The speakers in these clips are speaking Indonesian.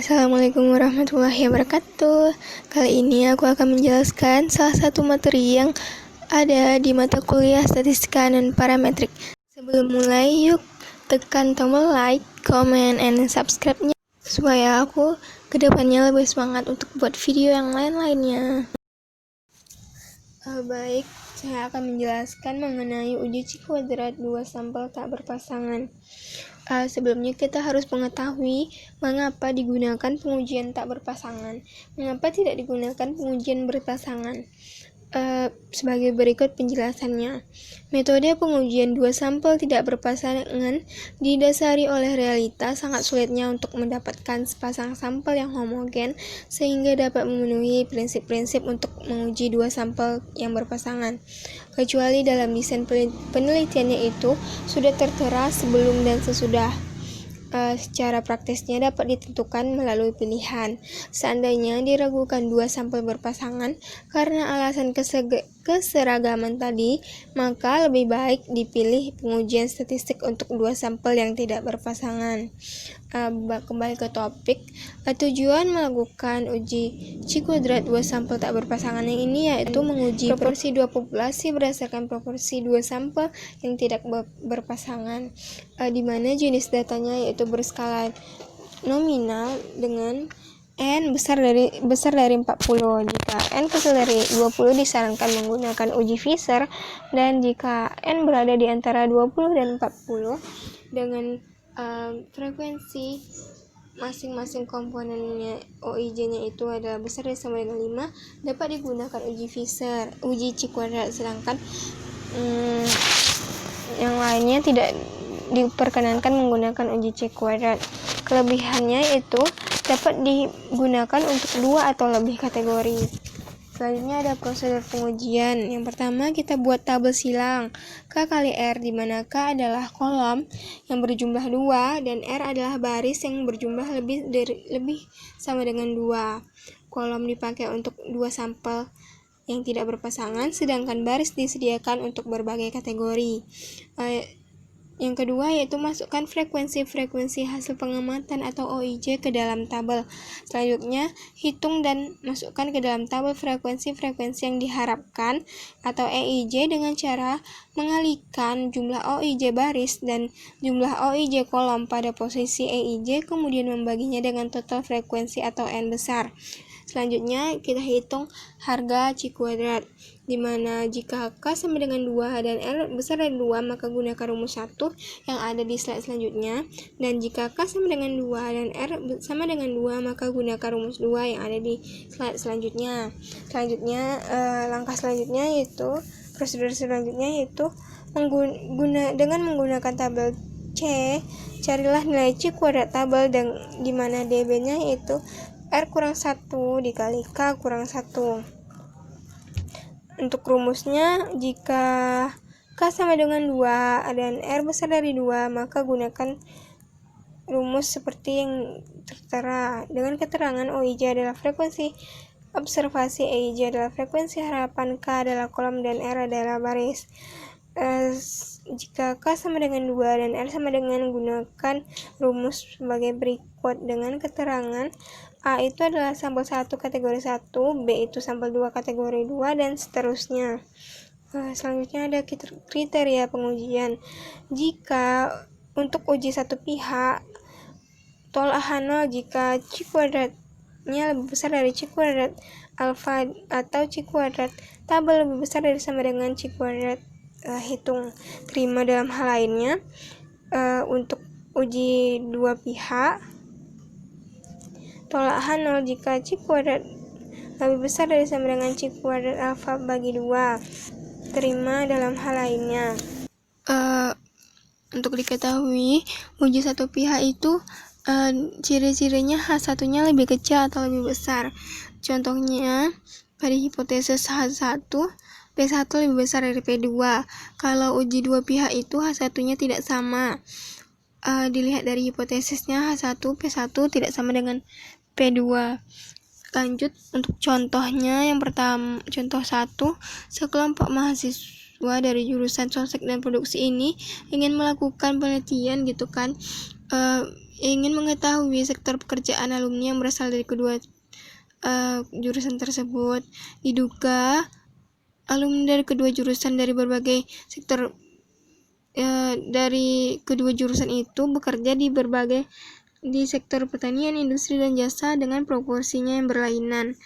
Assalamualaikum warahmatullahi wabarakatuh. Kali ini aku akan menjelaskan salah satu materi yang ada di mata kuliah statistika dan parametrik. Sebelum mulai, yuk tekan tombol like, comment, and subscribe-nya supaya aku kedepannya lebih semangat untuk buat video yang lain-lainnya. Baik, saya akan menjelaskan mengenai uji C kuadrat 2 sampel tak berpasangan. Sebelumnya kita harus mengetahui mengapa digunakan pengujian tak berpasangan, mengapa tidak digunakan pengujian berpasangan. Sebagai berikut penjelasannya. Metode pengujian dua sampel tidak berpasangan didasari oleh realita sangat sulitnya untuk mendapatkan sepasang sampel yang homogen sehingga dapat memenuhi prinsip-prinsip untuk menguji dua sampel yang berpasangan. Kecuali dalam desain penelitiannya itu sudah tertera sebelum dan sesudah. Secara praktisnya dapat ditentukan melalui pilihan. Seandainya diragukan dua sampel berpasangan karena alasan keseragaman tadi, maka lebih baik dipilih pengujian statistik untuk dua sampel yang tidak berpasangan. Kembali ke topik, tujuan melakukan uji C kuadrat dua sampel tak berpasangan yang ini yaitu menguji proporsi dua populasi berdasarkan proporsi dua sampel yang tidak berpasangan, di mana jenis datanya yaitu berskala nominal dengan N besar dari 40. Jika N kecil dari 20 disarankan menggunakan uji Fisher, dan jika N berada di antara 20 dan 40 dengan frekuensi masing-masing komponennya OIJ-nya itu adalah besar dari sama dengan 5, dapat digunakan uji Fisher, uji C kuadrat, sedangkan yang lainnya tidak diperkenankan menggunakan uji C kuadrat. Kelebihannya itu dapat digunakan untuk dua atau lebih kategori. Selanjutnya ada prosedur pengujian. Yang pertama kita buat tabel silang K kali R, di mana K adalah kolom yang berjumlah 2 dan R adalah baris yang berjumlah lebih sama dengan 2. Kolom dipakai untuk dua sampel yang tidak berpasangan, sedangkan baris disediakan untuk berbagai kategori. Yang kedua yaitu masukkan frekuensi hasil pengamatan atau OIJ ke dalam tabel. Selanjutnya, hitung dan masukkan ke dalam tabel frekuensi yang diharapkan atau EIJ dengan cara mengalihkan jumlah OIJ baris dan jumlah OIJ kolom pada posisi EIJ, kemudian membaginya dengan total frekuensi atau N besar. Selanjutnya kita hitung harga C kuadrat, di mana jika K sama dengan 2 dan R besar dari 2 maka gunakan rumus 1 yang ada di slide selanjutnya, dan jika K sama dengan 2 dan R sama dengan 2 maka gunakan rumus 2 yang ada di slide selanjutnya. Langkah selanjutnya yaitu prosedur selanjutnya yaitu dengan menggunakan tabel C, carilah nilai C kuadrat tabel dan di mana DB-nya yaitu R kurang 1 dikali K kurang 1. Untuk rumusnya, jika K sama dengan 2 dan R besar dari 2, maka gunakan rumus seperti yang tertera dengan keterangan OIJ adalah frekuensi observasi, EIJ adalah frekuensi harapan, K adalah kolom, dan R adalah baris. Jika K sama dengan 2 dan R sama dengan, gunakan rumus sebagai berikut dengan keterangan A itu adalah sampel 1 kategori 1, B itu sampel 2 kategori 2, dan seterusnya. Selanjutnya ada kriteria pengujian. Jika untuk uji satu pihak, tolak H0 jika C kuadratnya lebih besar dari C kuadrat alfa atau C kuadrat tabel lebih besar dari sama dengan C kuadrat. Hitung terima dalam hal lainnya. Untuk uji dua pihak, tolak H0 jika C kuadrat lebih besar dari sama dengan C kuadrat alfa bagi 2. Terima dalam hal lainnya. Untuk diketahui, uji satu pihak itu ciri-cirinya H1-nya lebih kecil atau lebih besar. Contohnya, pada hipotesis H1, P1 lebih besar dari P2. Kalau uji dua pihak itu H1-nya tidak sama. Dilihat dari hipotesisnya H1, P1 tidak sama dengan P2. Lanjut untuk contohnya, yang pertama, contoh 1, sekelompok mahasiswa dari jurusan Sostek dan Produksi ini ingin melakukan penelitian ingin mengetahui sektor pekerjaan alumni yang berasal dari kedua jurusan tersebut. Diduga alumni dari kedua jurusan dari berbagai sektor dari kedua jurusan itu bekerja di sektor pertanian, industri, dan jasa dengan proporsinya yang berlainan.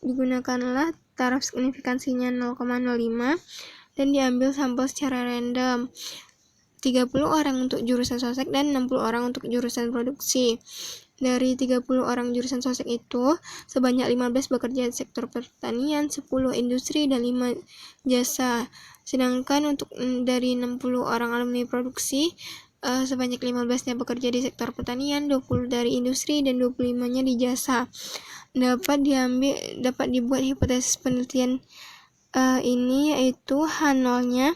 Digunakanlah taraf signifikansinya 0,05 dan diambil sampel secara random. 30 orang untuk jurusan sosek dan 60 orang untuk jurusan produksi. Dari 30 orang jurusan sosek itu, sebanyak 15 bekerja di sektor pertanian, 10 industri, dan 5 jasa. Sedangkan untuk dari 60 orang alumni produksi, sebanyak 15-nya bekerja di sektor pertanian, 20 dari industri, dan 25-nya di jasa. Dapat dibuat hipotesis penelitian ini, yaitu H0-nya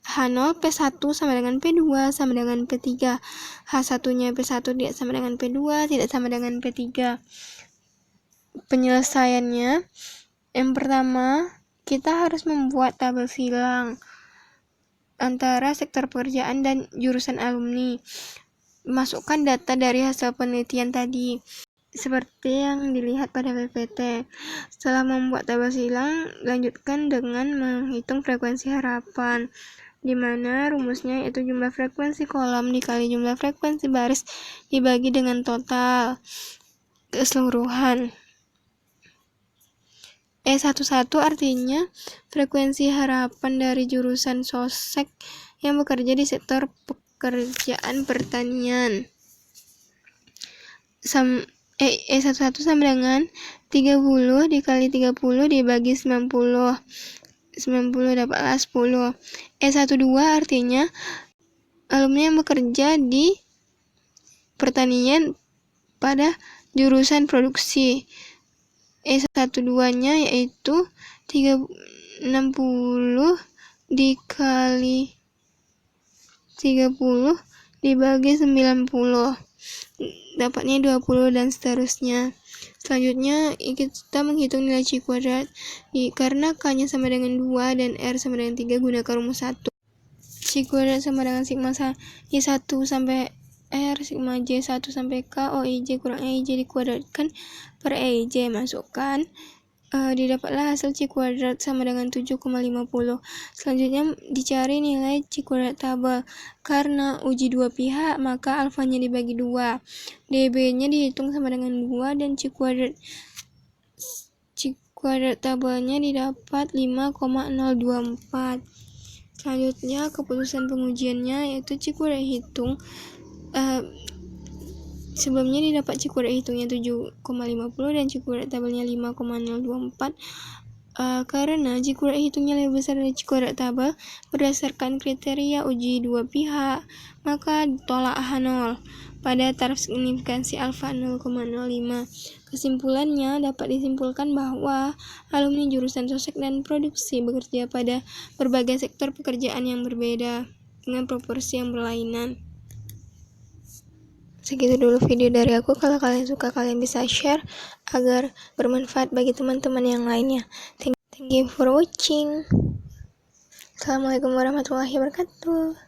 H0 P1 sama dengan P2 sama dengan P3. H1-nya P1 tidak sama dengan P2, tidak sama dengan P3. Penyelesaiannya, yang pertama, kita harus membuat tabel silang antara sektor pekerjaan dan jurusan alumni. Masukkan data dari hasil penelitian tadi, seperti yang dilihat pada PPT. Setelah membuat tabel silang, lanjutkan dengan menghitung frekuensi harapan, di mana rumusnya yaitu jumlah frekuensi kolom dikali jumlah frekuensi baris dibagi dengan total keseluruhan. E11 artinya frekuensi harapan dari jurusan sosek yang bekerja di sektor pekerjaan pertanian. E11 sama dengan 30 dikali 30 dibagi 90. 90 dapatlah 10. E12 artinya alumni yang bekerja di pertanian pada jurusan produksi. E12-nya yaitu 60 dikali 30 dibagi 90. Dapatnya 20 dan seterusnya. Selanjutnya kita menghitung nilai C kuadrat. Karena K-nya sama dengan 2 dan R sama dengan 3, gunakan rumus 1. C kuadrat sama dengan sigma I1 sampai R, sigma J1 sampai K, OIJ kurang EIJ dikuadratkan per EIJ. Masukkan. Didapatlah hasil C kuadrat sama dengan 7,50. Selanjutnya dicari nilai C kuadrat tabel. Karena uji dua pihak, maka alfanya dibagi 2. DB-nya dihitung sama dengan 2 dan C kuadrat tabelnya didapat 5,024. Selanjutnya keputusan pengujiannya yaitu C kuadrat hitung. Sebelumnya didapat C kuadrat hitungnya 7,50 dan C kuadrat tabelnya 5,024. Karena C kuadrat hitungnya lebih besar dari C kuadrat tabel berdasarkan kriteria uji dua pihak, maka tolak H0 pada taraf signifikansi alfa 0,05. Kesimpulannya, dapat disimpulkan bahwa alumni jurusan sosek dan produksi bekerja pada berbagai sektor pekerjaan yang berbeda dengan proporsi yang berlainan. Segitu dulu video dari aku. Kalau kalian suka, kalian bisa share agar bermanfaat bagi teman-teman yang lainnya. Thank you for watching. Assalamualaikum warahmatullahi wabarakatuh.